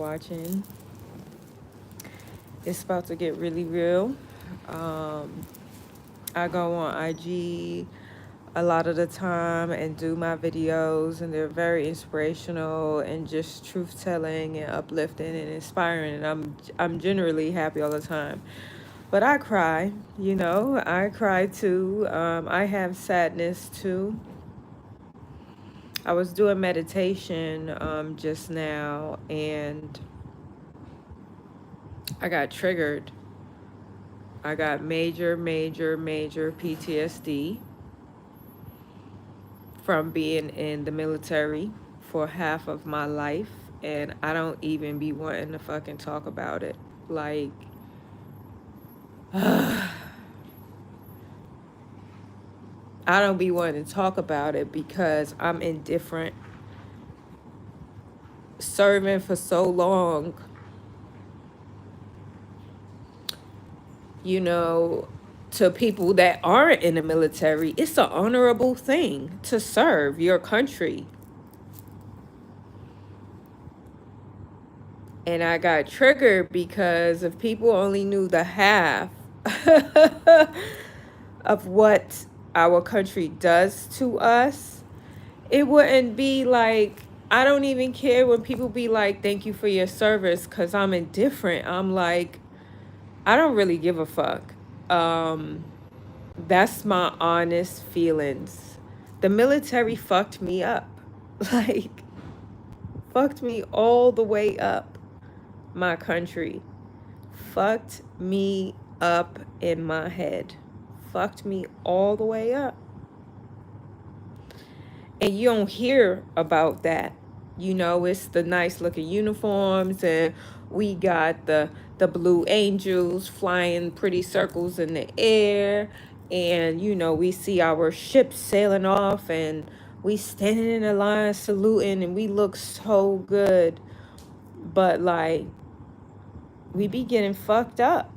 watching. It's about to get really real. I go on IG a lot of the time and do my videos, and they're very inspirational and just truth telling and uplifting and inspiring, and I'm generally happy all the time. But I cry, I cry too. I have sadness too. I was doing meditation just now, and I got triggered. I got major PTSD from being in the military for half of my life, and I don't even be wanting to fucking talk about it. Like, I don't be wanting to talk about it because I'm indifferent. Serving for so long, to people that aren't in the military, it's an honorable thing to serve your country. And I got triggered because if people only knew the half of what our country does to us, it wouldn't be like, I don't even care when people be like, thank you for your service, because I'm indifferent. I'm like, I don't really give a fuck. That's my honest feelings. The military fucked me up. Like, fucked me all the way up. My country fucked me up in my head. Fucked me all the way up. And you don't hear about that. It's the nice looking uniforms, and we got the blue angels flying pretty circles in the air, and we see our ships sailing off, and we standing in a line saluting, and we look so good. But like, we be getting fucked up.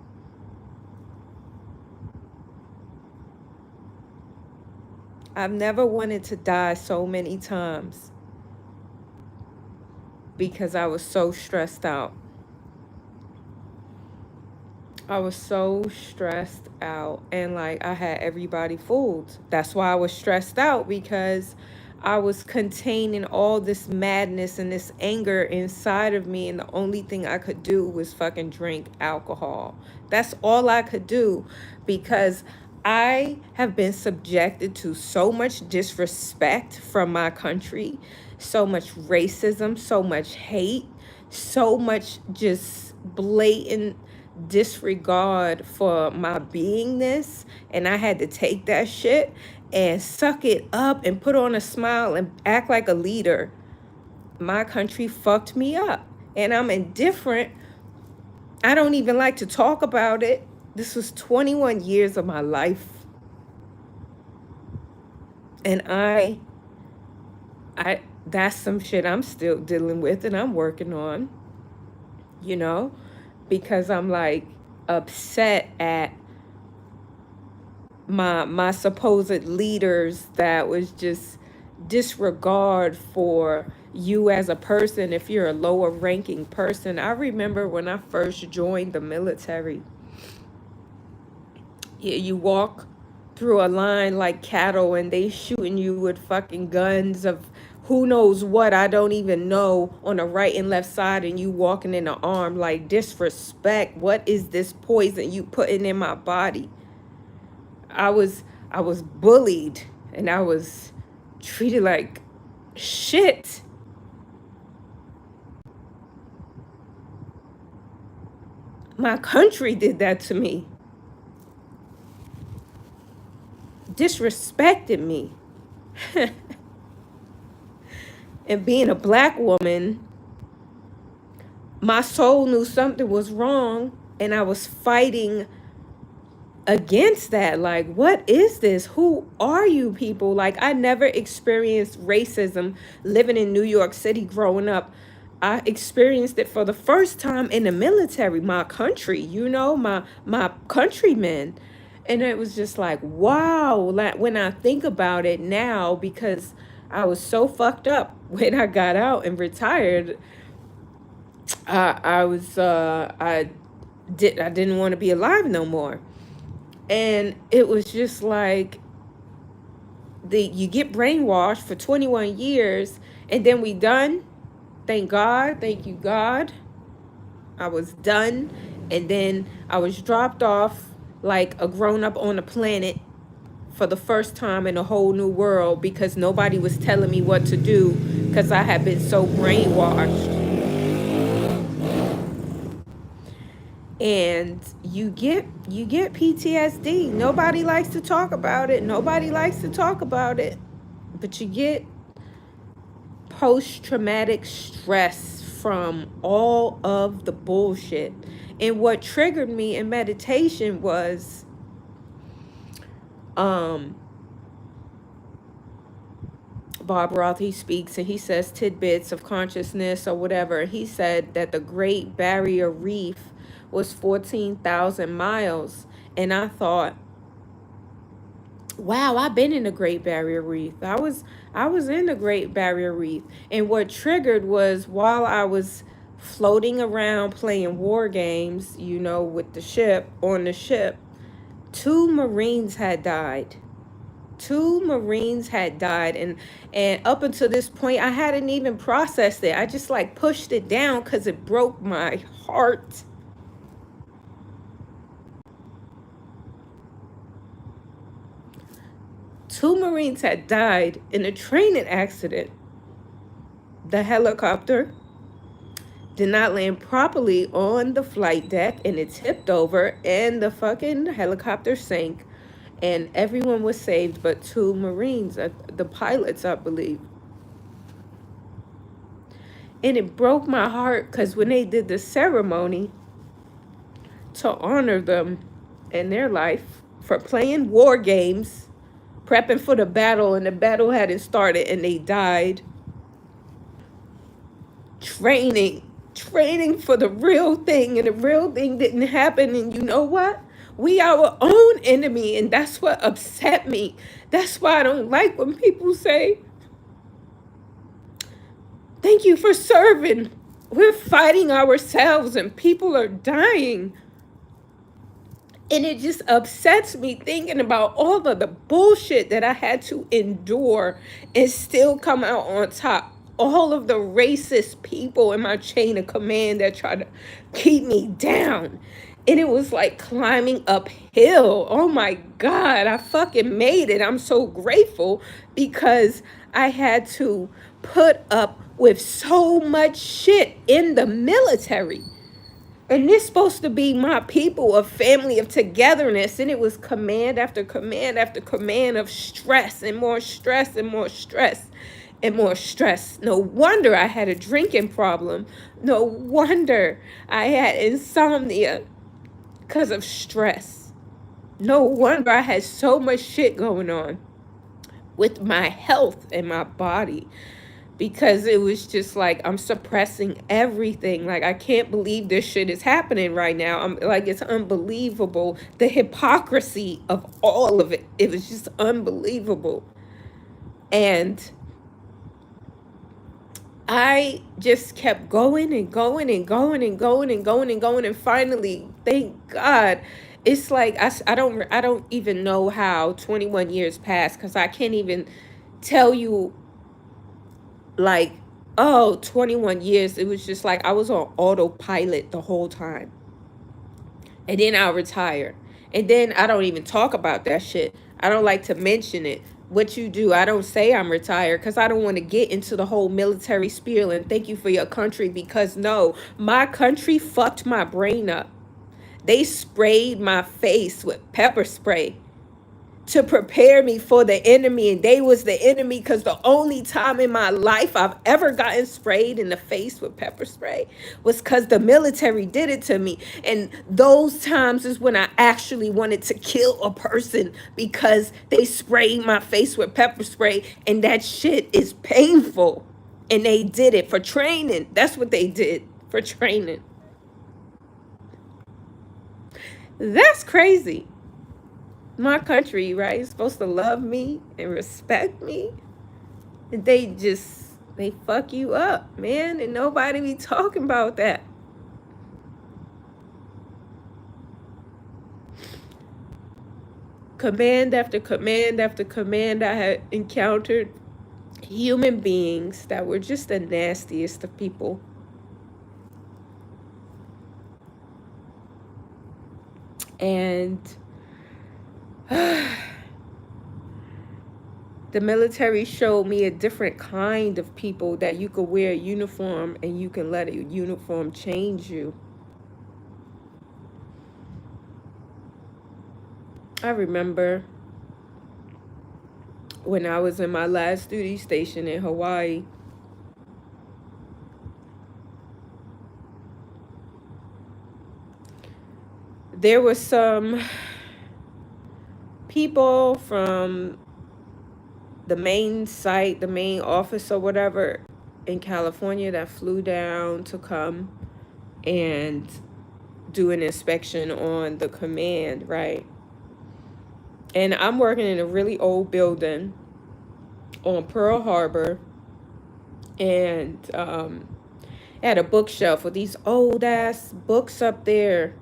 I've never wanted to die so many times because I was so stressed out. I was so stressed out, and like, I had everybody fooled. That's why I was stressed out, because I was containing all this madness and this anger inside of me, and the only thing I could do was fucking drink alcohol. That's all I could do, because I have been subjected to so much disrespect from my country, so much racism, so much hate, so much just blatant disregard for my beingness, and I had to take that shit and suck it up and put on a smile and act like a leader. My country fucked me up, and I'm indifferent. I don't even like to talk about it. This was 21 years of my life, and I that's some shit I'm still dealing with and I'm working on, because I'm like upset at my supposed leaders that was just disregard for you as a person if you're a lower ranking person. I remember when I first joined the military, you walk through a line like cattle, and they shooting you with fucking guns of who knows what, I don't even know, on the right and left side, and you walking in the arm. Like, disrespect. What is this poison you putting in my body? I was bullied, and I was treated like shit. My country did that to me. Disrespected me. And being a black woman, my soul knew something was wrong, and I was fighting against that. Like, what is this? Who are you people? Like, I never experienced racism living in New York City growing up. I experienced it for the first time in the military, my country, my countrymen. And it was just like, wow. Like, when I think about it now, because I was so fucked up when I got out and retired, I didn't want to be alive no more. And it was just like you get brainwashed for 21 years and then we done. Thank God, thank you God. I was done, and then I was dropped off like a grown up on a planet for the first time in a whole new world because nobody was telling me what to do because I had been so brainwashed. And you get PTSD. Nobody likes to talk about it. Nobody likes to talk about it. But you get post-traumatic stress from all of the bullshit. And what triggered me in meditation was Bob Roth, he speaks and he says tidbits of consciousness or whatever. He said that the Great Barrier Reef was 14,000 miles. And I thought, wow, I've been in the Great Barrier Reef. I was in the Great Barrier Reef. And what triggered was while I was floating around playing war games, you know, with the ship, on the ship, 2 Marines had died. 2 Marines had died. And up until this point, I hadn't even processed it. I just like pushed it down because it broke my heart. Two Marines had died in a training accident. The helicopter did not land properly on the flight deck and it tipped over and the fucking helicopter sank and everyone was saved but 2 Marines, the pilots, I believe. And it broke my heart because when they did the ceremony to honor them and their life for playing war games, prepping for the battle, and the battle hadn't started and they died. Training for the real thing, and the real thing didn't happen. And you know what? We our own enemy, and that's what upset me. That's why I don't like when people say, thank you for serving. We're fighting ourselves and people are dying. And it just upsets me thinking about all of the bullshit that I had to endure and still come out on top. All of the racist people in my chain of command that tried to keep me down. And it was like climbing uphill. Oh my God, I fucking made it. I'm so grateful because I had to put up with so much shit in the military. And this supposed to be my people, a family of togetherness. And it was command after command after command of stress and more stress and more stress and more stress. No wonder I had a drinking problem. No wonder I had insomnia because of stress. No wonder I had so much shit going on with my health and my body. Because it was just like, I'm suppressing everything. Like, I can't believe this shit is happening right now. I'm like, it's unbelievable. The hypocrisy of all of it. It was just unbelievable. And I just kept going and going and going and going and going and going. And finally, thank God, it's like, I don't even know how 21 years passed because I can't even tell you like, oh, 21 years. It was just like I was on autopilot the whole time. And then I'll retire. And then I don't even talk about that shit. I don't like to mention it. What you do, I don't say I'm retired because I don't want to get into the whole military spiel and thank you for your country, because no, my country fucked my brain up. They sprayed my face with pepper spray to prepare me for the enemy, and they was the enemy because the only time in my life I've ever gotten sprayed in the face with pepper spray was because the military did it to me. And those times is when I actually wanted to kill a person because they sprayed my face with pepper spray, and that shit is painful. And they did it for training. That's what they did, for training. That's crazy. My country, right, is supposed to love me and respect me. And they just They fuck you up, man, and nobody be talking about that. Command after command after command, I had encountered human beings that were just the nastiest of people. And the military showed me a different kind of people, that you could wear a uniform and you can let a uniform change you. I remember when I was in my last duty station in Hawaii, there were some people from the main site, the main office or whatever in California that flew down to come and do an inspection on the command, right? And I'm working in a really old building on Pearl Harbor, and had a bookshelf with these old ass books up there.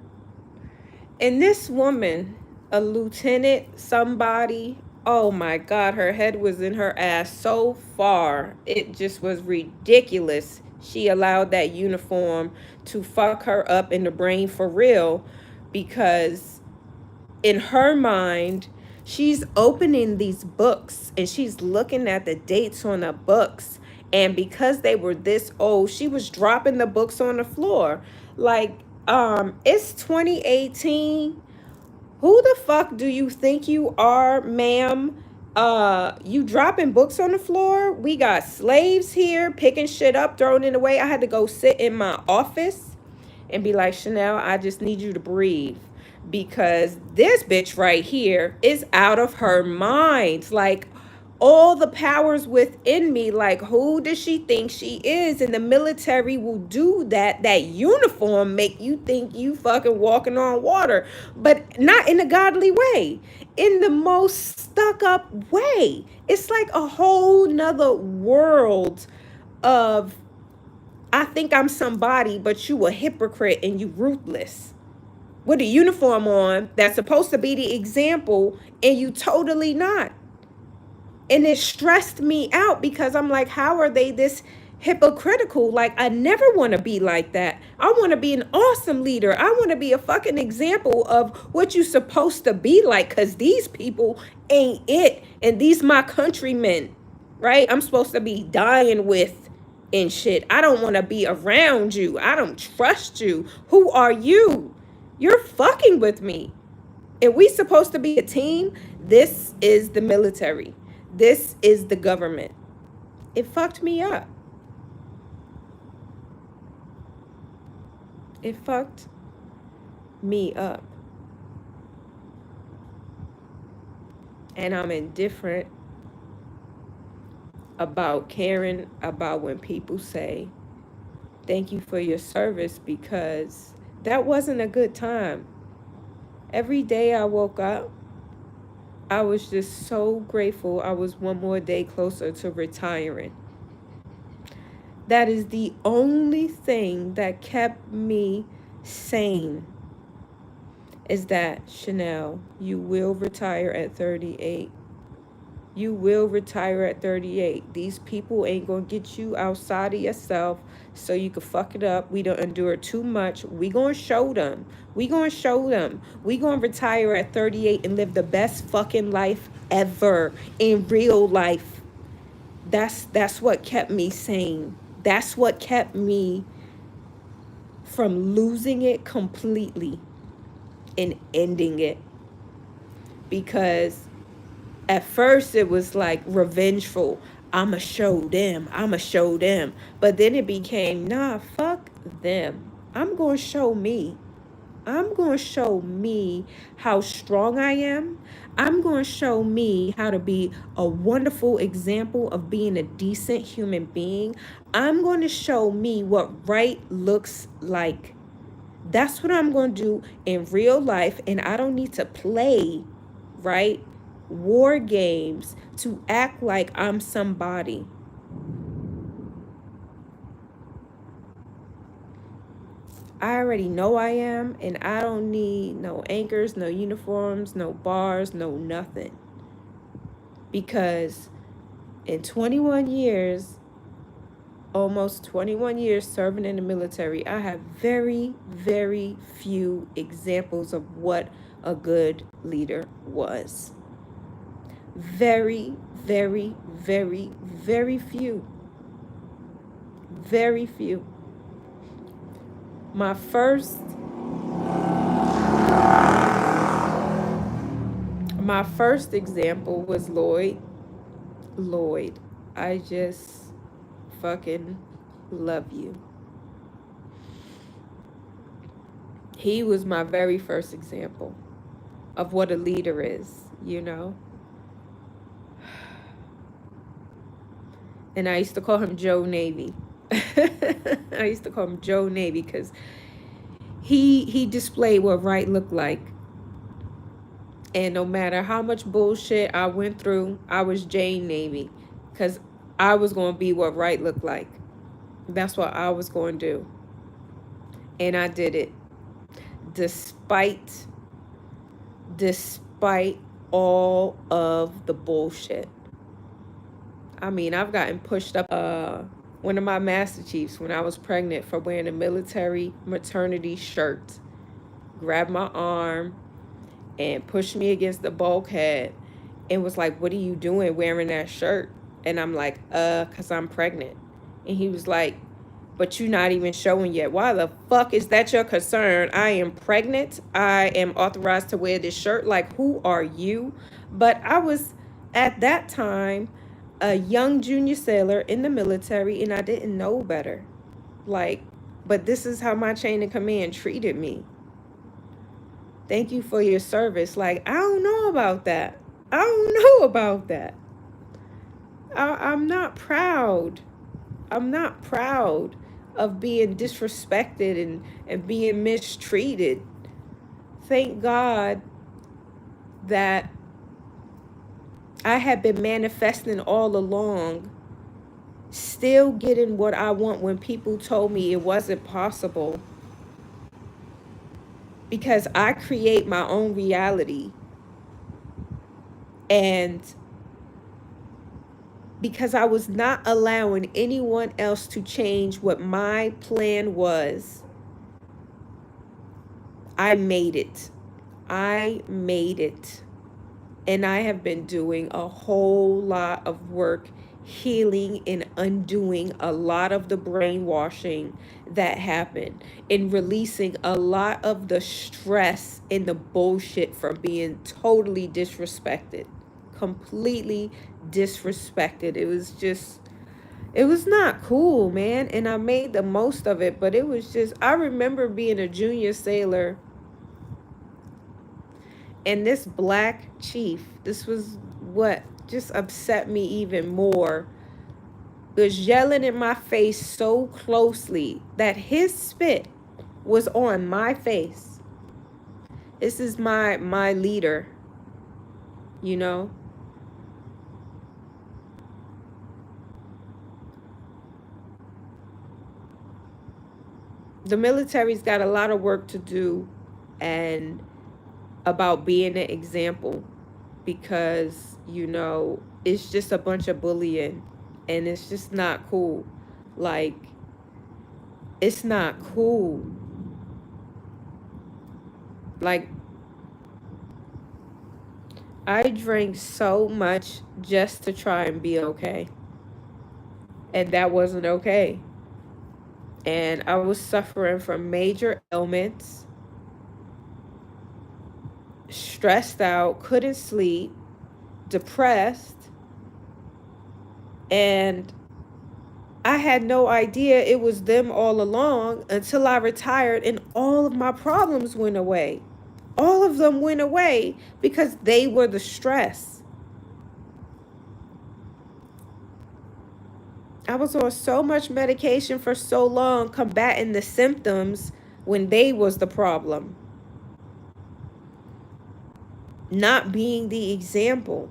And this woman, a lieutenant, somebody, oh my God, her head was in her ass so far. It just was ridiculous. She allowed that uniform to fuck her up in the brain for real, because in her mind, she's opening these books and she's looking at the dates on the books. And because they were this old, she was dropping the books on the floor. Like, it's 2018. Who the fuck do you think you are, ma'am? You dropping books on the floor? We got slaves here picking shit up, throwing it away. I had to go sit in my office and be like, Chanel, I just need you to breathe, because this bitch right here is out of her mind. Like, all the powers within me, like, who does she think she is? And the military will do that. That uniform make you think you fucking walking on water, but not in a godly way, in the most stuck up way. It's like a whole nother world of, I think I'm somebody, but you a hypocrite and you ruthless. With a uniform on that's supposed to be the example, and you totally not. And it stressed me out, because I'm like, how are they this hypocritical? Like, I never want to be like that. I want to be an awesome leader. I want to be a fucking example of what you're supposed to be like, because these people ain't it. And these my countrymen, right? I'm supposed to be dying with and shit. I don't want to be around you. I don't trust you. Who are you? You're fucking with me. And we supposed to be a team. This is the military. This is the government. It fucked me up. It fucked me up. And I'm indifferent about caring about when people say, thank you for your service, because that wasn't a good time. Every day I woke up, I was just so grateful I was one more day closer to retiring. That is the only thing that kept me sane, is that, Chanel, you will retire at 38. You will retire at 38. These people ain't gonna get you outside of yourself so you can fuck it up. We don't endure too much. We gonna show them. We gonna show them. We gonna retire at 38 and live the best fucking life ever in real life. That's what kept me sane. That's what kept me from losing it completely and ending it. Because at first it was like revengeful. I'ma show them. I'ma show them. But then it became, nah, fuck them. I'm gonna show me. I'm going to show me how strong I am. I'm going to show me how to be a wonderful example of being a decent human being. I'm going to show me what right looks like. That's what I'm going to do in real life. And I don't need to play, right, war games to act like I'm somebody. I already know I am, and I don't need no anchors, no uniforms, no bars, no nothing. Because in 21 years, almost 21 years serving in the military, I have very, very few examples of what a good leader was. Very, very, very, very few. Very few. My first example was Lloyd. Lloyd, I just fucking love you. He was my very first example of what a leader is, you know? And I used to call him Joe Navy. I used to call him Joe Navy because he displayed what right looked like. And no matter how much bullshit I went through, I was Jane Navy because I was going to be what right looked like. That's what I was going to do. And I did it. Despite all of the bullshit. I mean, I've gotten pushed up. One of my master chiefs, when I was pregnant, for wearing a military maternity shirt, grabbed my arm and pushed me against the bulkhead and was like, "What are you doing wearing that shirt?" And I'm like, "Cause I'm pregnant." And he was like, "But you're not even showing yet. Why the fuck is that your concern? I am pregnant. I am authorized to wear this shirt. Like, who are you?" But I was, at that time, a young junior sailor in the military, and I didn't know better. Like, but this is how my chain of command treated me. Thank you for your service. Like, I don't know about that. I don't know about that. I'm not proud. I'm not proud of being disrespected and being mistreated. Thank God that I had been manifesting all along, still getting what I want when people told me it wasn't possible. Because I create my own reality. And because I was not allowing anyone else to change what my plan was, I made it. I made it. And I have been doing a whole lot of work healing and undoing a lot of the brainwashing that happened, and releasing a lot of the stress and the bullshit from being totally disrespected, completely disrespected. It was not cool, man. And I made the most of it, but it was just, I remember being a junior sailor, and this black chief, this was what just upset me even more, was yelling in my face so closely that his spit was on my face. This is my leader, you know? The military's got a lot of work to do, and about being an example, because, you know, it's just a bunch of bullying, and it's just not cool. Like, it's not cool. Like, I drank so much just to try and be okay. And that wasn't okay. And I was suffering from major ailments, stressed out, couldn't sleep, depressed. And I had no idea it was them all along until I retired and all of my problems went away. All of them went away because they were the stress. I was on so much medication for so long combating the symptoms when they was the problem. Not being the example.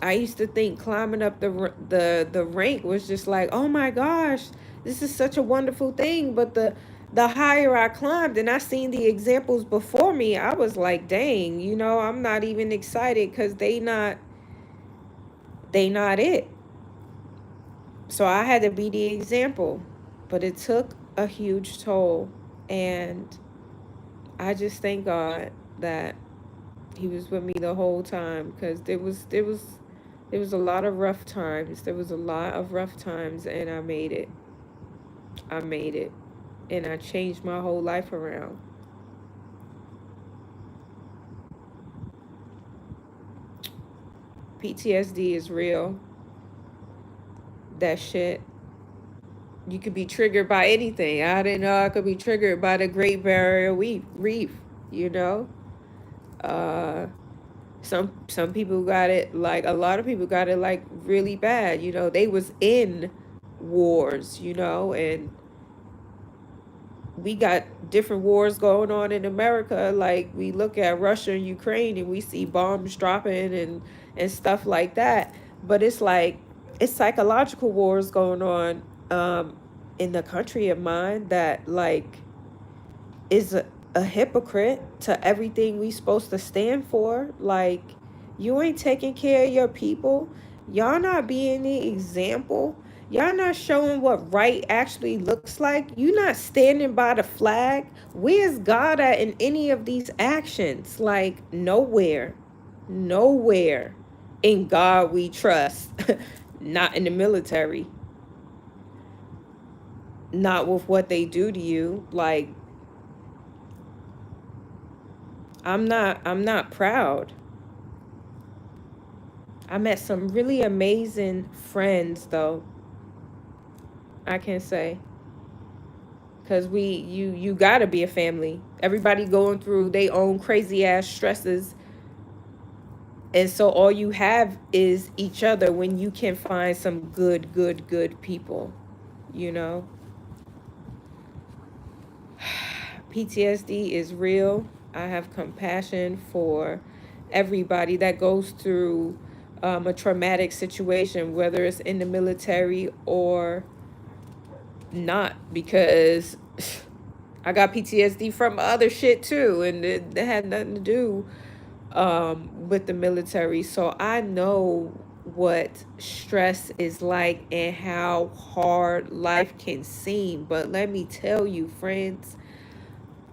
I used to think climbing up the rank was just like, oh my gosh, this is such a wonderful thing. But the higher I climbed and I seen the examples before me, I was like, dang, you know, I'm not even excited because they not it. So I had to be the example. But it took a huge toll. And I just thank God that he was with me the whole time, because there was a lot of rough times. There was a lot of rough times, and I made it. I made it. And I changed my whole life around. PTSD is real. That shit. You could be triggered by anything. I didn't know I could be triggered by the Great Barrier Reef, you know? Uh some people got it, like a lot of people got it like really bad, you know. They was in wars, you know, and we got different wars going on in America. Like we look at Russia and Ukraine and we see bombs dropping and stuff like that. But it's like it's psychological wars going on in the country of mine that like is a hypocrite to everything we supposed to stand for. Like you ain't taking care of your people. Y'all not being the example. Y'all not showing what right actually looks like. You not standing by the flag. Where's God at in any of these actions? Like nowhere. Nowhere. In God we trust. Not in the military. Not with what they do to you. Like I'm not proud. I met some really amazing friends though, I can say. Cause you gotta be a family. Everybody going through their own crazy ass stresses. And so all you have is each other when you can find some good people, you know? PTSD is real. I have compassion for everybody that goes through a traumatic situation, whether it's in the military or not, because I got PTSD from other shit too, and it had nothing to do with the military. So I know what stress is like and how hard life can seem. But let me tell you, friends,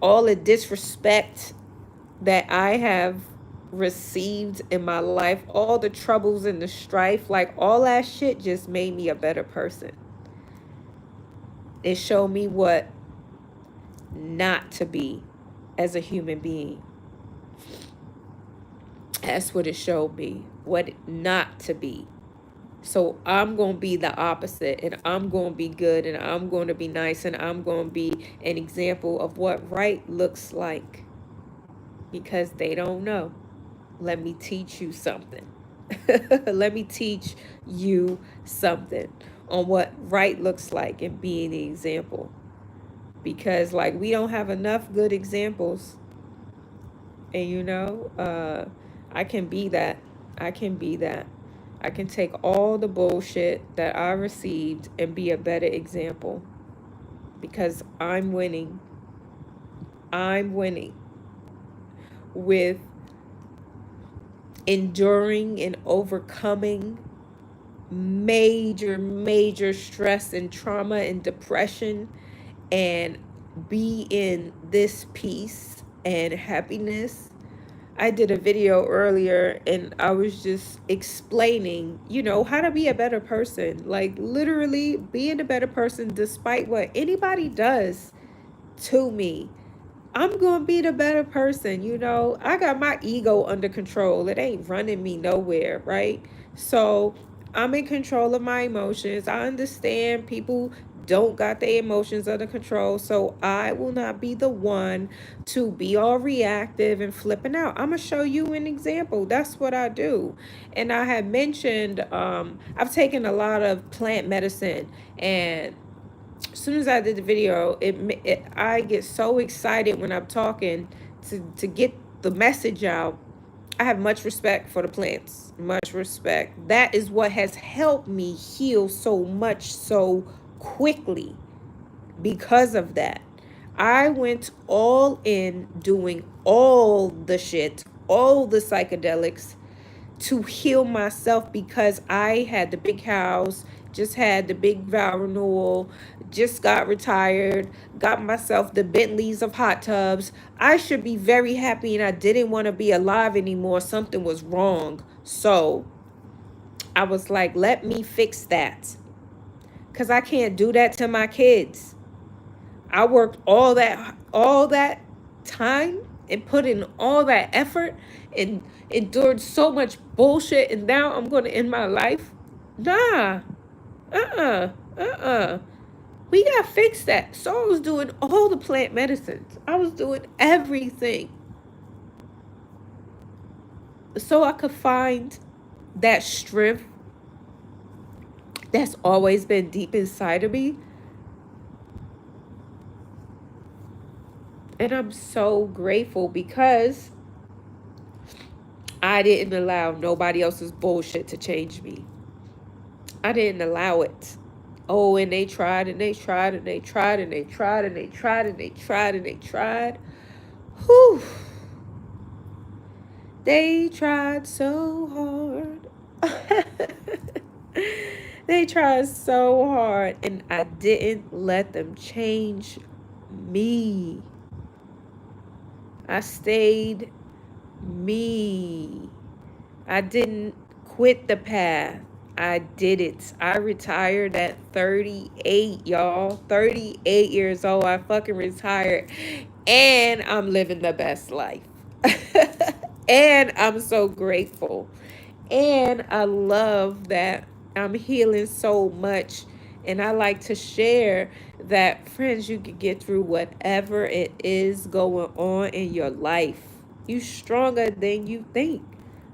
all the disrespect that I have received in my life, all the troubles and the strife, like all that shit just made me a better person. It showed me what not to be as a human being. That's what it showed me, what not to be. So I'm going to be the opposite, and I'm going to be good, and I'm going to be nice, and I'm going to be an example of what right looks like, because they don't know. Let me teach you something. Let me teach you something on what right looks like and being the example. Because like we don't have enough good examples. And you know, I can be that. I can be that. I can take all the bullshit that I received and be a better example. Because I'm winning. I'm winning with enduring and overcoming major stress and trauma and depression, and be in this peace and happiness. I did a video earlier and I was just explaining, you know, how to be a better person. Like literally being a better person despite what anybody does to me. I'm going to be the better person, you know. I got my ego under control. It ain't running me nowhere, right? So I'm in control of my emotions. I understand people don't got their emotions under control. So I will not be the one to be all reactive and flipping out. I'm going to show you an example. That's what I do. And I had mentioned, I've taken a lot of plant medicine, and as soon as I did the video, I get so excited when I'm talking to get the message out. I have much respect for the plants. Much respect. That is what has helped me heal so much so quickly because of that. I went all in doing all the shit, all the psychedelics to heal myself because I had the big house, just had the big vow renewal, just got retired, got myself the Bentleys of hot tubs. I should be very happy and I didn't want to be alive anymore. Something was wrong. So I was like, let me fix that. Because I can't do that to my kids. I worked all that time and put in all that effort and endured so much bullshit, and now I'm going to end my life. Nah. We got to fix that. So I was doing all the plant medicines. I was doing everything so I could find that strength that's always been deep inside of me. And I'm so grateful because I didn't allow nobody else's bullshit to change me. I didn't allow it. Oh, and they tried and they tried and they tried and they tried and they tried and they tried and they tried. Whew. They tried so hard. They tried so hard and I didn't let them change me. I stayed me. I didn't quit the path. I did it. I retired at 38, y'all. 38 years old. I fucking retired. And I'm living the best life. And I'm so grateful. And I love that I'm healing so much. And I like to share that, friends, you can get through whatever it is going on in your life. You stronger than you think.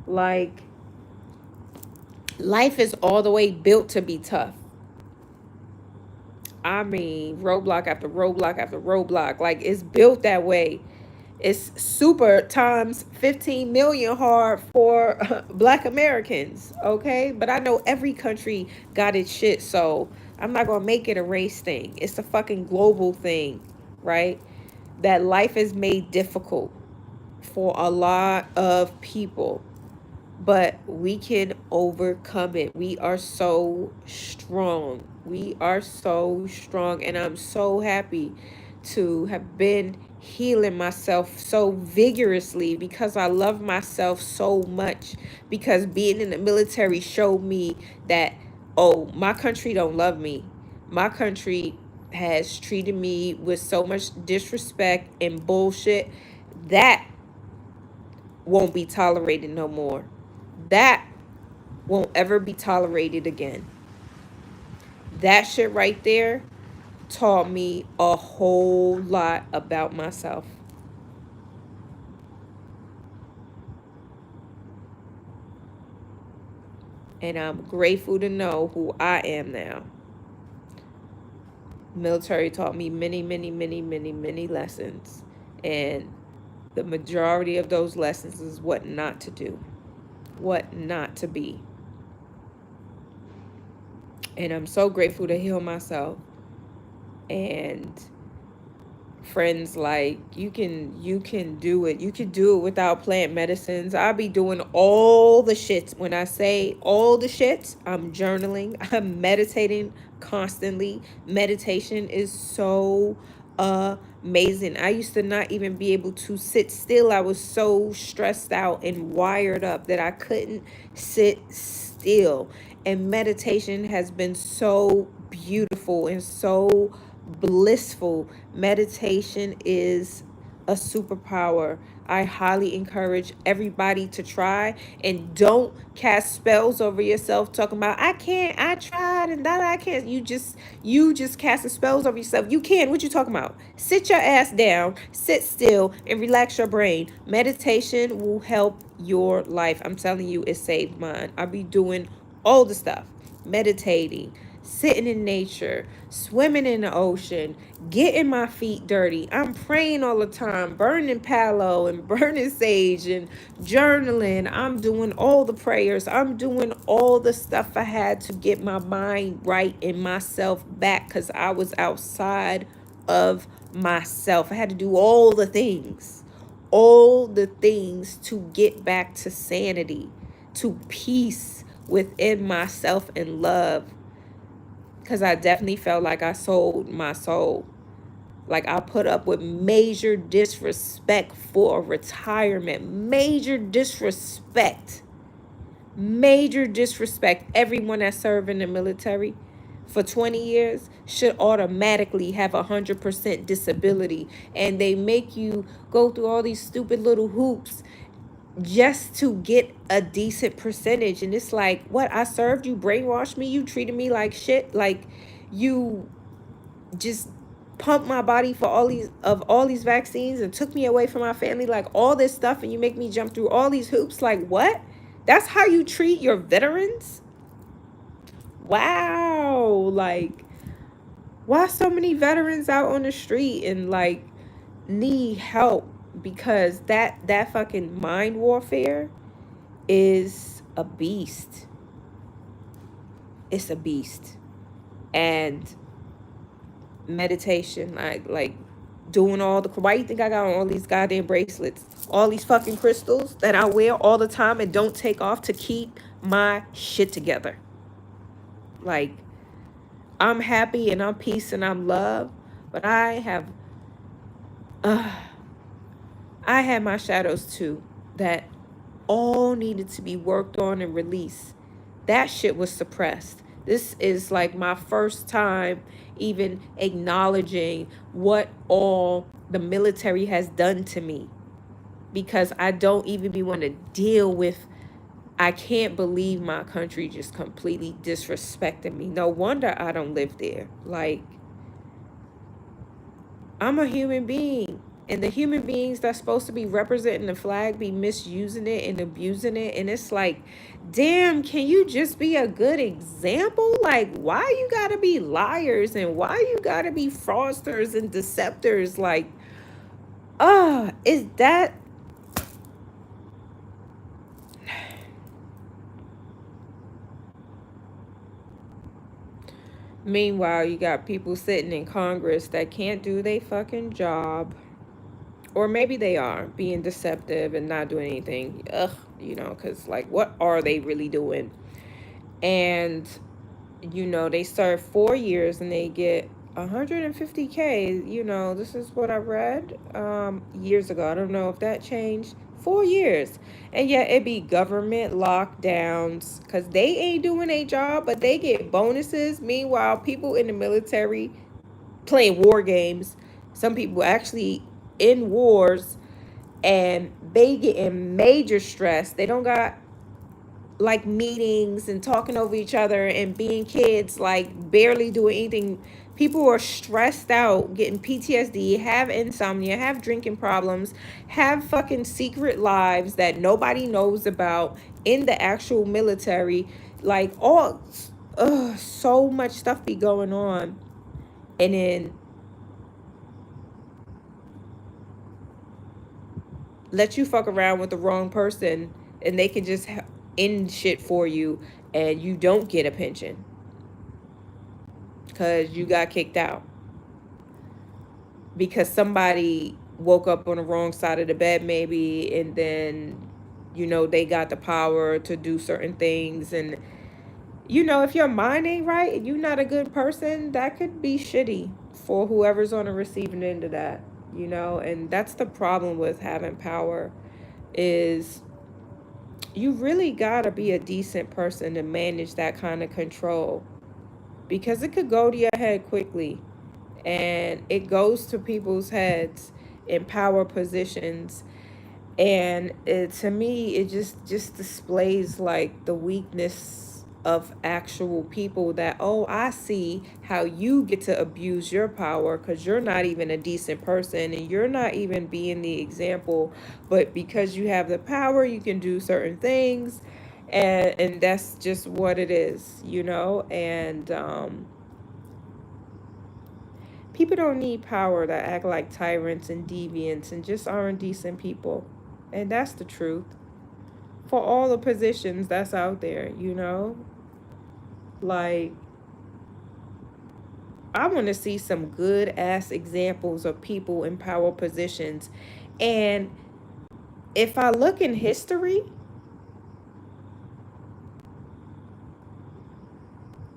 Like, life is all the way built to be tough. I mean, roadblock after roadblock after roadblock. Like, it's built that way. It's super times 15 million hard for Black Americans, okay? But I know every country got its shit, so I'm not going to make it a race thing. It's a fucking global thing, right? That life is made difficult for a lot of people, but we can overcome it. We are so strong. We are so strong, and I'm so happy to have been healing myself so vigorously because I love myself so much, because being in the military showed me that, oh, my country don't love me. My country has treated me with so much disrespect and bullshit. That won't be tolerated no more. That won't ever be tolerated again. That shit right there taught me a whole lot about myself. And I'm grateful to know who I am now. Military taught me many, many, many, many, many lessons. And the majority of those lessons is what not to do, what not to be. And I'm so grateful to heal myself. And friends, like, you can do it. You can do it without plant medicines. I'll be doing all the shits. When I say all the shits, I'm journaling, I'm meditating constantly. Meditation is so amazing. I used to not even be able to sit still. I was so stressed out and wired up that I couldn't sit still. And meditation has been so beautiful and so blissful. Meditation is a superpower. I highly encourage everybody to try, and don't cast spells over yourself talking about I can't, I tried and that I can't. You just casting spells over yourself. You can. What you talking about? Sit your ass down, sit still, and relax your brain. Meditation will help your life. I'm telling you, it saved mine. I'll be doing all the stuff, meditating, sitting in nature, swimming in the ocean, getting my feet dirty. I'm praying all the time, burning palo and burning sage and journaling. I'm doing all the prayers. I'm doing all the stuff I had to get my mind right and myself back, because I was outside of myself. I had to do all the things to get back to sanity, to peace within myself and love. Because I definitely felt like I sold my soul. Like, I put up with major disrespect for retirement. Major disrespect. Major disrespect. Everyone that served in the military for 20 years should automatically have 100% disability. And they make you go through all these stupid little hoops just to get a decent percentage. And it's like, what? I served you, brainwashed me, you treated me like shit, like you just pumped my body for all these vaccines and took me away from my family, like all this stuff, and you make me jump through all these hoops. Like, what? That's how you treat your veterans? Wow. Like, why so many veterans out on the street and like need help? Because that fucking mind warfare is a beast. It's a beast. And meditation, like doing all the, why you think I got on all these goddamn bracelets, all these fucking crystals that I wear all the time and don't take off to keep my shit together? Like, I'm happy and I'm peace and I'm love, but I had my shadows too, that all needed to be worked on and released. That shit was suppressed. This is like my first time even acknowledging what all the military has done to me, because I don't even be want to deal with, I can't believe my country just completely disrespected me. No wonder I don't live there. Like, I'm a human being. And the human beings that's supposed to be representing the flag be misusing it and abusing it. And it's like, damn, can you just be a good example? Like, why you gotta be liars and why you gotta be fraudsters and deceptors? Like, is that... Meanwhile, you got people sitting in Congress that can't do their fucking job. Or maybe they are being deceptive and not doing anything. Ugh, you know, because, like, what are they really doing? And, you know, they serve 4 years and they get 150K. You know, this is what I read years ago. I don't know if that changed. 4 years. And yet it be government lockdowns because they ain't doing a job, but they get bonuses. Meanwhile, people in the military playing war games. Some people actually in wars, and they get in major stress. They don't got like meetings and talking over each other and being kids, like barely doing anything. People are stressed out, getting PTSD, have insomnia, have drinking problems, have fucking secret lives that nobody knows about in the actual military. Like, all so much stuff be going on. And then let you fuck around with the wrong person and they can just end shit for you, and you don't get a pension because you got kicked out because somebody woke up on the wrong side of the bed maybe, and then, you know, they got the power to do certain things. And, you know, if your mind ain't right and you're not a good person, that could be shitty for whoever's on the receiving end of that. You know, and that's the problem with having power, is you really gotta be a decent person to manage that kind of control, because it could go to your head quickly, and it goes to people's heads in power positions. And to me, it just displays like the weakness of actual people, that, oh, I see how you get to abuse your power because you're not even a decent person and you're not even being the example, but because you have the power, you can do certain things. And that's just what it is, you know. And people don't need power to act like tyrants and deviants and just aren't decent people. And that's the truth for all the positions that's out there, you know. Like, I want to see some good ass examples of people in power positions. And if I look in history,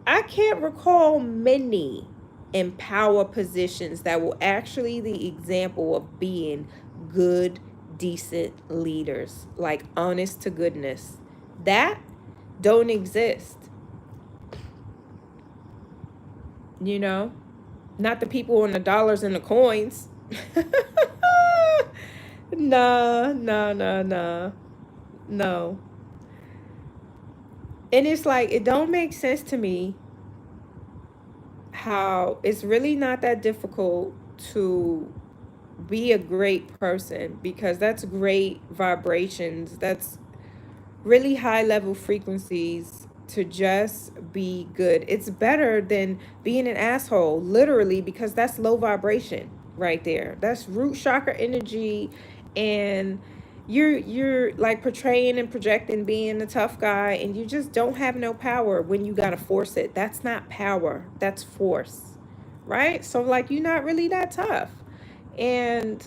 I can't recall many in power positions that were actually the example of being good, decent leaders, like honest to goodness. That don't exist, you know? Not the people on the dollars and the coins. Nah, nah, nah, nah. No. And it's like, it don't make sense to me how it's really not that difficult to be a great person, because that's great vibrations. That's really high level frequencies to just be good. It's better than being an asshole, literally, because that's low vibration right there. That's root chakra energy. And you're like portraying and projecting being the tough guy, and you just don't have no power when you gotta force it. That's not power, that's force, right? So like, you're not really that tough. And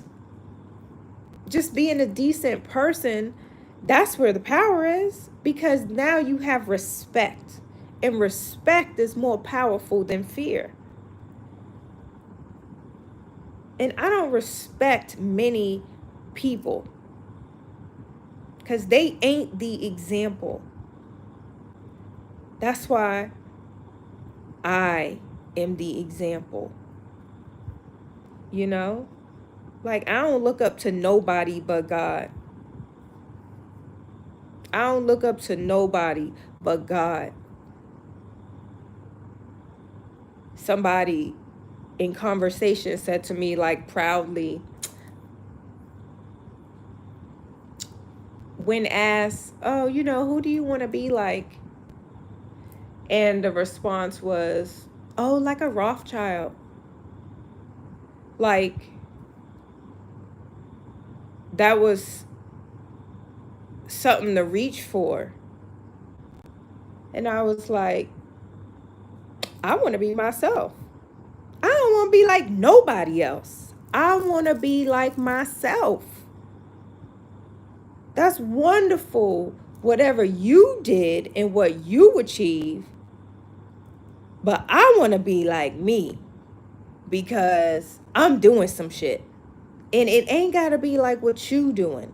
just being a decent person, that's where the power is, because now you have respect, and respect is more powerful than fear. And I don't respect many people because they ain't the example. That's why I am the example, you know? Like, I don't look up to nobody but God. I don't look up to nobody but God. Somebody in conversation said to me, like, proudly, when asked, oh, you know, who do you want to be like? And the response was, oh, like a Rothschild. Like, that was something to reach for. And I was like, I want to be myself. I don't want to be like nobody else. I want to be like myself. That's wonderful, whatever you did and what you achieved. But I want to be like me, because I'm doing some shit. And it ain't got to be like what you doing,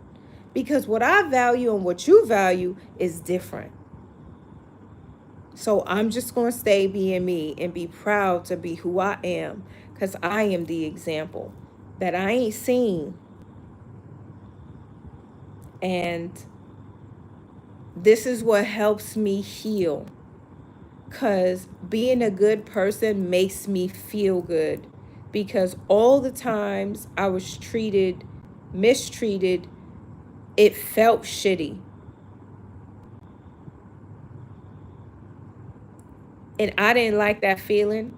because what I value and what you value is different. So I'm just going to stay being me and be proud to be who I am, because I am the example that I ain't seen. And this is what helps me heal, because being a good person makes me feel good, because all the times I was treated, mistreated, it felt shitty. And I didn't like that feeling.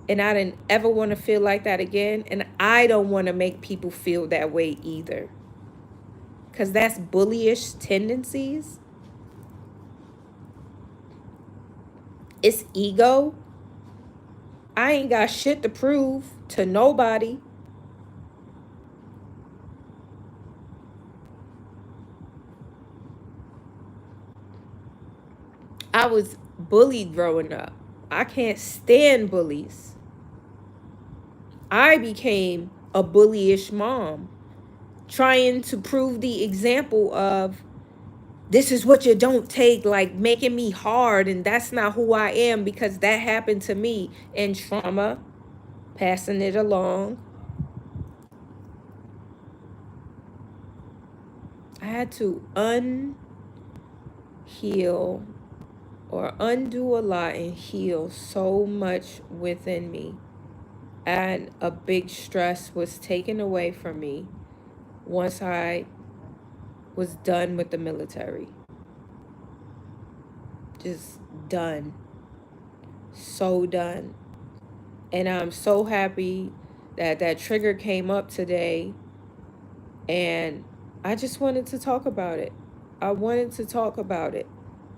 And I didn't ever want to feel like that again. And I don't want to make people feel that way either, because that's bullyish tendencies. It's ego. I ain't got shit to prove to nobody. I was bullied growing up. I can't stand bullies. I became a bullyish mom, trying to prove the example of, this is what you don't take, like making me hard, and that's not who I am, because that happened to me in trauma, passing it along. I had to unheal or undo a lot and heal so much within me. And a big stress was taken away from me once I was done with the military. Just done. So done. And I'm so happy that that trigger came up today, and I just wanted to talk about it. I wanted to talk about it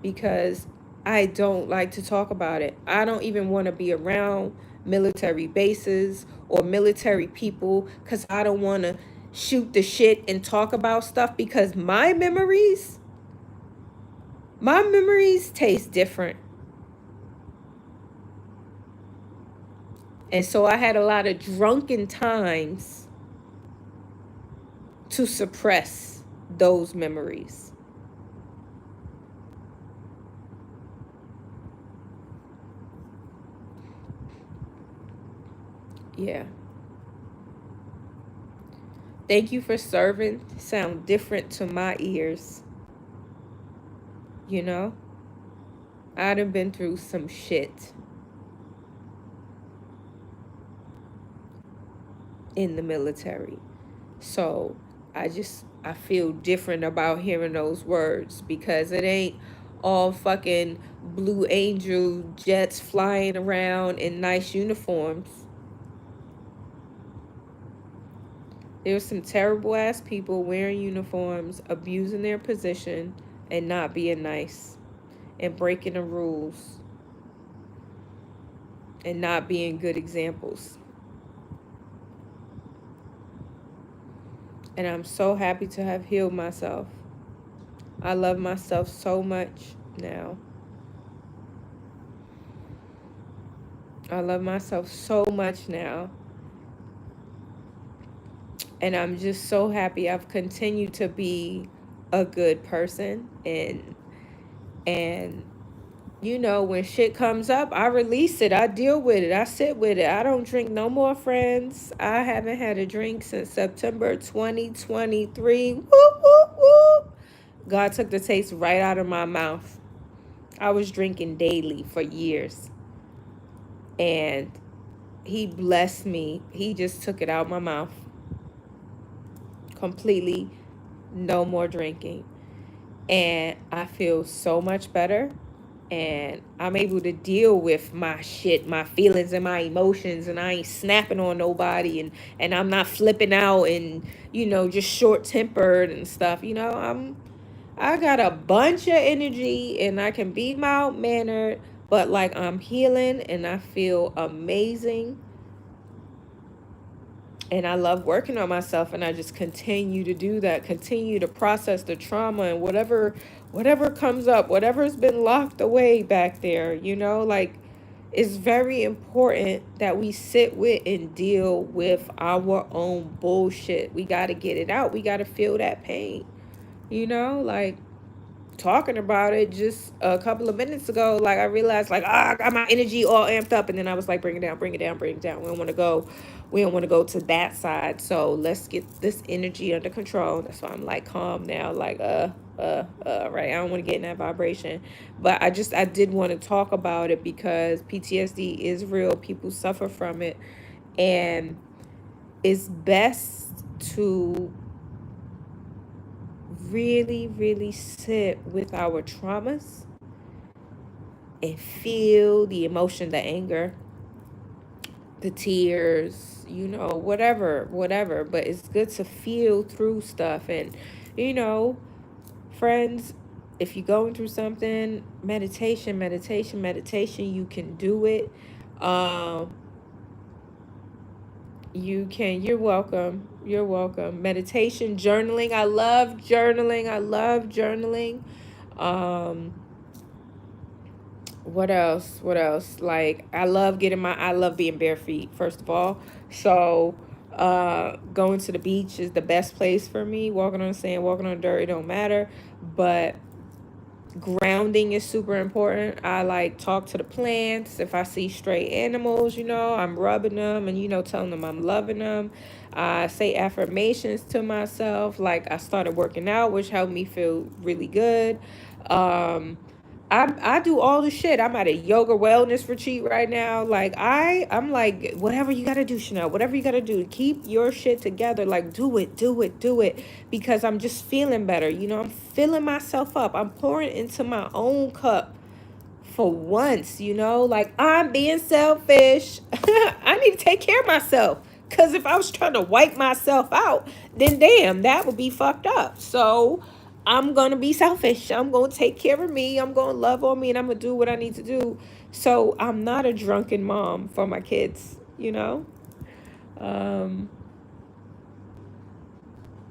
because I don't like to talk about it. I don't even want to be around military bases or military people because I don't want to shoot the shit and talk about stuff, because my memories taste different. And so I had a lot of drunken times to suppress those memories. Yeah. Thank you for serving. Sound different to my ears. You know, I done been through some shit in the military. So I feel different about hearing those words, because it ain't all fucking Blue Angel jets flying around in nice uniforms. There's some terrible ass people wearing uniforms, abusing their position, and not being nice, and breaking the rules, and not being good examples. And I'm so happy to have healed myself. I love myself so much now. I love myself so much now. And I'm just so happy I've continued to be a good person. And you know, when shit comes up, I release it. I deal with it. I sit with it. I don't drink no more, friends. I haven't had a drink since September 2023. Whoop, whoop, whoop. God took the taste right out of my mouth. I was drinking daily for years. And he blessed me. He just took it out my mouth. Completely. No more drinking. And I feel so much better. And I'm able to deal with my shit, my feelings and my emotions, and I ain't snapping on nobody, and I'm not flipping out and, you know, just short tempered and stuff. You know, I got a bunch of energy and I can be mild mannered, but like I'm healing and I feel amazing. And I love working on myself, and I just continue to do that, continue to process the trauma and whatever comes up, whatever's been locked away back there, you know, like it's very important that we sit with and deal with our own bullshit. We got to get it out. We got to feel that pain, you know, like talking about it just a couple of minutes ago, like I realized, like, I got my energy all amped up, and then I was like, bring it down, bring it down, bring it down. We don't want to go to that side, so let's get this energy under control. That's why I'm like calm now, like right, I don't want to get in that vibration. But I did want to talk about it because PTSD is real. People suffer from it, and it's best to really, really sit with our traumas and feel the emotion, the anger, the tears, you know, whatever. But it's good to feel through stuff. And, you know, friends, if you're going through something, meditation, you can do it. You're welcome. Meditation, journaling. I love journaling. What else? Like, I love being bare feet, first of all. So, going to the beach is the best place for me. Walking on sand, walking on dirt, it don't matter. But grounding is super important. I like talk to the plants. If I see stray animals, you know, I'm rubbing them and, you know, telling them I'm loving them. I say affirmations to myself. Like, I started working out, which helped me feel really good. I do all the shit. I'm at a yoga wellness retreat right now. Like, I'm like, whatever you gotta do, Chanel, whatever you gotta do, keep your shit together. Like, do it. Because I'm just feeling better. You know, I'm filling myself up. I'm pouring into my own cup for once, you know, like I'm being selfish. I need to take care of myself. Because if I was trying to wipe myself out, then damn, that would be fucked up. So I'm going to be selfish. I'm going to take care of me. I'm going to love on me, and I'm going to do what I need to do. So I'm not a drunken mom for my kids, you know?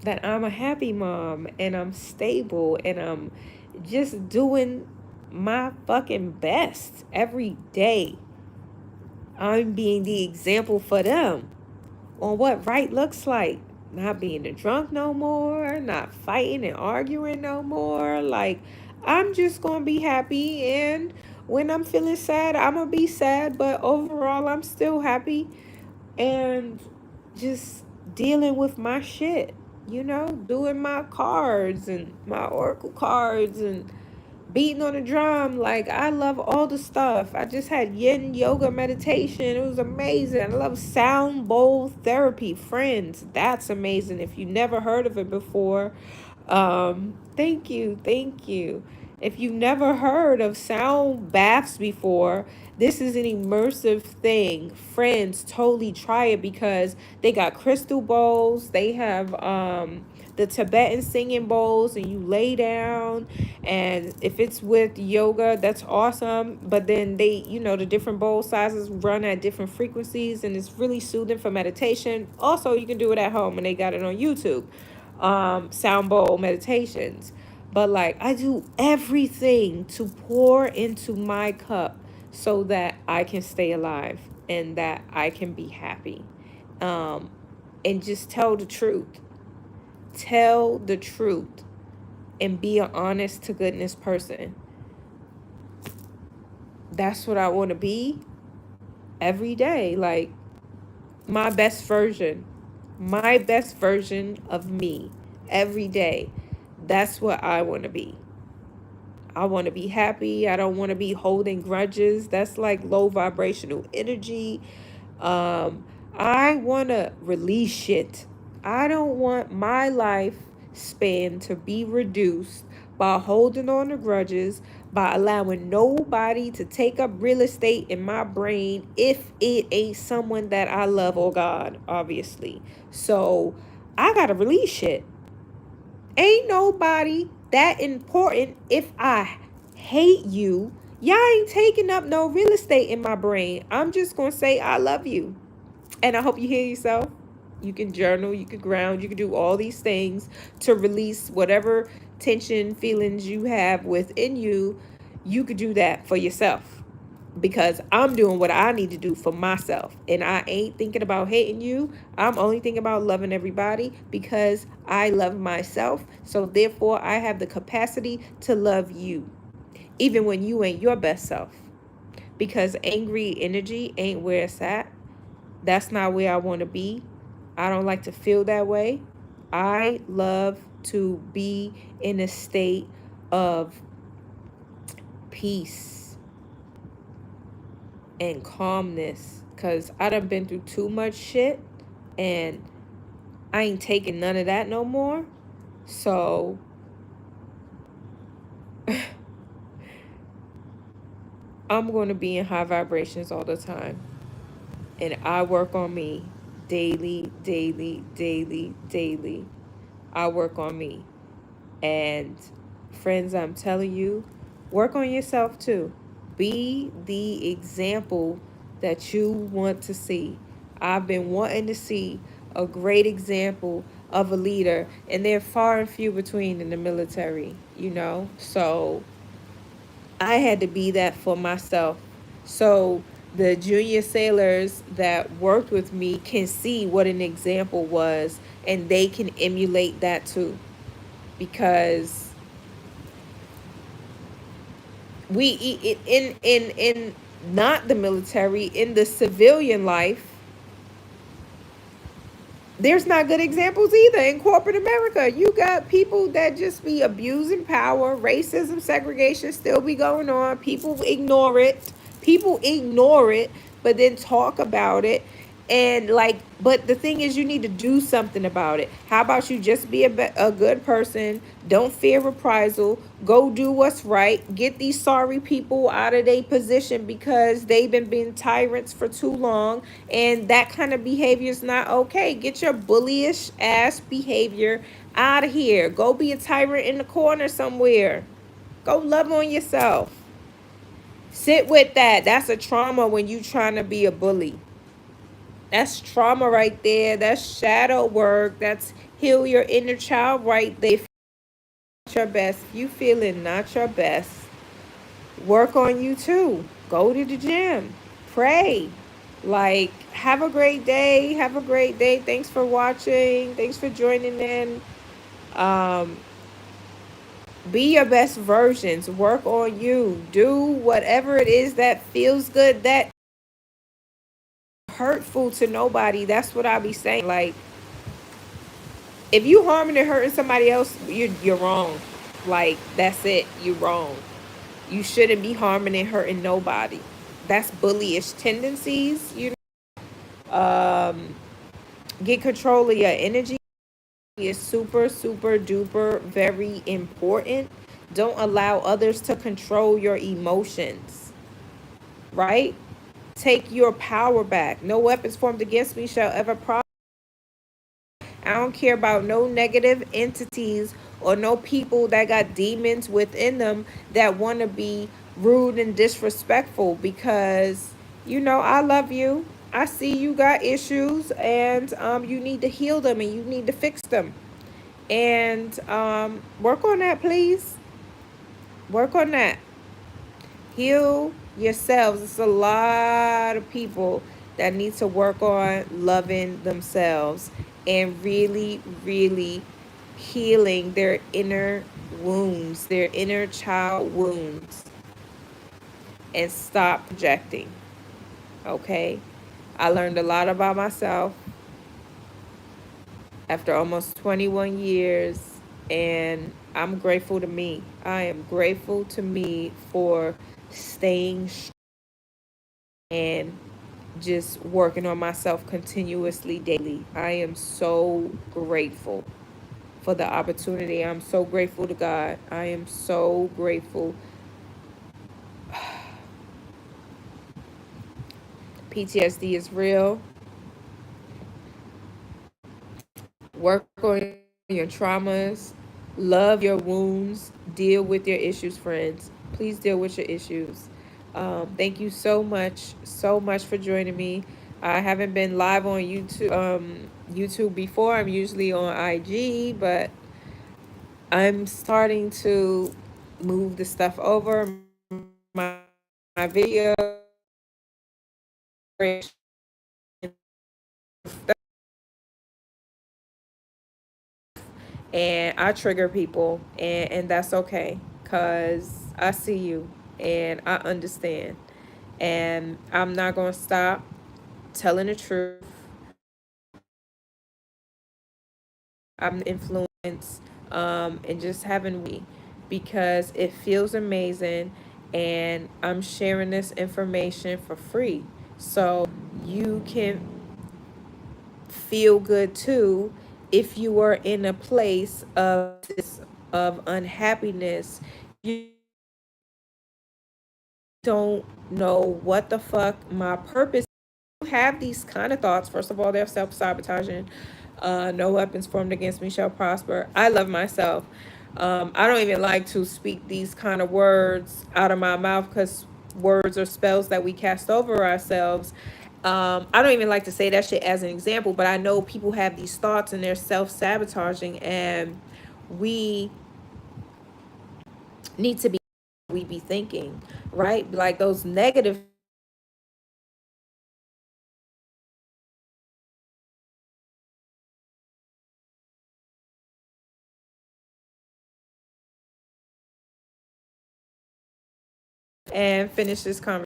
That I'm a happy mom, and I'm stable, and I'm just doing my fucking best every day. I'm being the example for them on what right looks like. Not being a drunk no more, not fighting and arguing no more. Like, I'm just gonna be happy, and when I'm feeling sad, I'm gonna be sad, but overall, I'm still happy, and just dealing with my shit, you know, doing my cards and my oracle cards and beating on the drum. Like, I love all the stuff. I just had yin yoga meditation. It was amazing. I love sound bowl therapy. Friends, that's amazing. If you never heard of it before, thank you. If you've never heard of sound baths before, this is an immersive thing. Friends, totally try it, because they got crystal bowls. They have the Tibetan singing bowls, and you lay down, and if it's with yoga, that's awesome. But then they, you know, the different bowl sizes run at different frequencies, and it's really soothing for meditation. Also, you can do it at home, and they got it on YouTube. Sound bowl meditations. But like, I do everything to pour into my cup so that I can stay alive and that I can be happy. And just tell the truth. Tell the truth and be an honest to goodness person. That's what I want to be every day. Like, my best version of me every day. That's what I want to be. I want to be happy. I don't want to be holding grudges. That's like low vibrational energy. I want to release shit. I don't want my life span to be reduced by holding on to grudges, by allowing nobody to take up real estate in my brain if it ain't someone that I love or God, obviously. So I got to release shit. Ain't nobody that important. If I hate you, y'all ain't taking up no real estate in my brain. I'm just going to say I love you. And I hope you hear yourself. You can journal, you can ground, you can do all these things to release whatever tension, feelings you have within you. You could do that for yourself, because I'm doing what I need to do for myself. And I ain't thinking about hating you. I'm only thinking about loving everybody, because I love myself. So therefore, I have the capacity to love you, even when you ain't your best self. Because angry energy ain't where it's at. That's not where I want to be. I don't like to feel that way. I love to be in a state of peace and calmness, because I done been through too much shit, and I ain't taking none of that no more. So I'm going to be in high vibrations all the time, and I work on me daily. I work on me. And friends, I'm telling you, work on yourself too. Be the example that you want to see. I've been wanting to see a great example of a leader, and they're far and few between in the military, you know? So I had to be that for myself. So the junior sailors that worked with me can see what an example was, and they can emulate that too. Because we in not the military, in the civilian life, there's not good examples either. In corporate America, you got people that just be abusing power. Racism, segregation still be going on. People ignore it, but then talk about it. And like, but the thing is, you need to do something about it. How about you just be a good person? Don't fear reprisal. Go do what's right. Get these sorry people out of their position because they've been being tyrants for too long. And that kind of behavior is not okay. Get your bullyish ass behavior out of here. Go be a tyrant in the corner somewhere. Go love on yourself. Sit with that. That's a trauma when you trying to be a bully. That's trauma right there. That's shadow work. That's heal your inner child right there. If you're not your best, if you feeling not your best, work on you too. Go to the gym. Pray. Like, have a great day. Have a great day. Thanks for watching. Thanks for joining in. Um, be your best versions. Work on you. Do whatever it is that feels good, that hurtful to nobody. That's what I be saying. Like, if you harming and hurting somebody else, you're wrong. Like, that's it. You're wrong. You shouldn't be harming and hurting nobody. That's bullyish tendencies. Get control of your energy is super, super duper very important. Don't allow others to control your emotions. Right? Take your power back. No weapons formed against me shall ever prosper. I don't care about no negative entities or no people that got demons within them that want to be rude and disrespectful because, I love you. I see you got issues and you need to heal them and you need to fix them. And work on that, please. Work on that. Heal yourselves. It's a lot of people that need to work on loving themselves and really, really healing their inner wounds, their inner child wounds, and stop projecting. Okay? I learned a lot about myself after almost 21 years, and I'm grateful to me. I am grateful to me for staying strong and just working on myself continuously daily. I am so grateful for the opportunity. I'm so grateful to God. I am so grateful. PTSD is real. Work on your traumas. Love your wounds. Deal with your issues, friends. Please deal with your issues. Thank you so much for joining me. I haven't been live on YouTube before. I'm usually on IG, but I'm starting to move the stuff over. My video and I trigger people, and that's okay because I see you and I understand, and I'm not gonna stop telling the truth. I'm influenced, and just having because it feels amazing, and I'm sharing this information for free, so you can feel good too if you are in a place of unhappiness. You don't know what the fuck my purpose. You have these kind of thoughts. First of all, they're self-sabotaging. No weapons formed against me shall prosper. I love myself. I don't even like to speak these kind of words out of my mouth because words are spells that we cast over ourselves. I don't even like to say that shit as an example, but I know people have these thoughts and they're self-sabotaging, and we need to be thinking, right? Like those negative and finish this conversation.